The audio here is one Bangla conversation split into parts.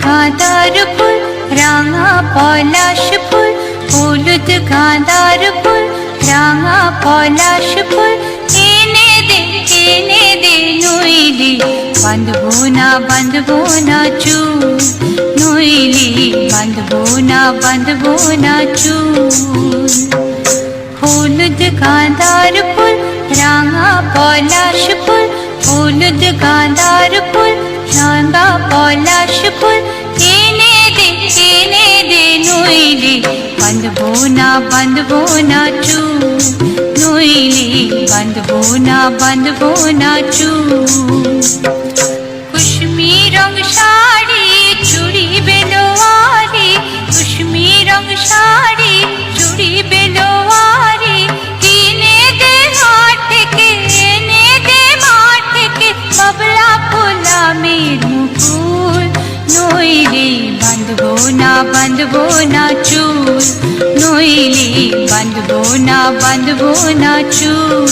গাঁদার ফুল রাঙা পলাশ ফুল, হলুদ গাঁদার ফুল রাঙা পলাশ ফুল, এনে দে নইলে বাঁধবো না চুল, নইলে বাঁধবো না চুল। হলুদ গাঁদার ফুল রাঙা পলাশ ফুল, হলুদ গাঁদার ফুল রাঙা পলাশ ফুল, এনে দে নইলে বাঁধবো না চুল, নইলে বাঁধবো না চুল। কুসুমি রং শাড়ি চুড়ি বেলোয়ারি, কুসুমি রং শাড়ি চুড়ি বেলোয়ারি, কিনে দে হাট থেকে, এনে দে মাঠ থেকে, বাবলা ফুলামের মুকুল, নইলে বাঁধবো না চুল, নইলে বাঁধবো না চুল।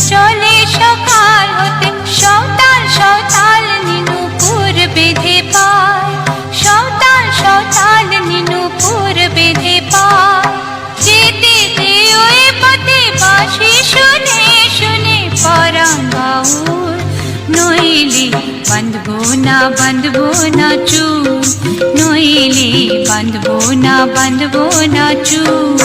চলে সকাল হতে, সওতাল নিনুপুর বেঁধে পায়, সওতাল নিনুপুর বেঁধে পায়, যেতে দে ওই পথে বাঁশি শুনে পরাণ বাউল, নইলে বাঁধবো না চুল, নইলে বাঁধবো না চুল।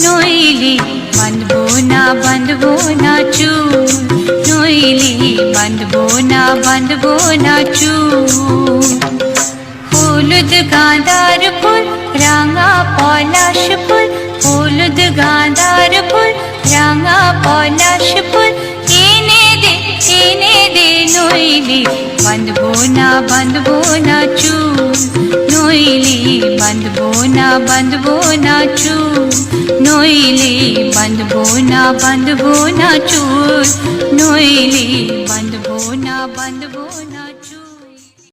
নইলে বাঁধবো না চুল, নইলে বাঁধবো না চুল। হলুদ গাঁদার ফুল রাঙা পলাশ ফুল, হলুদ গাঁদার ফুল রাঙা পলাশ ফুল, এনে দে নইলে বাঁধবো না চুল, নইলে বাঁধবো না চুল, নইলে বাঁধবো না চুল, নইলে বাঁধবো না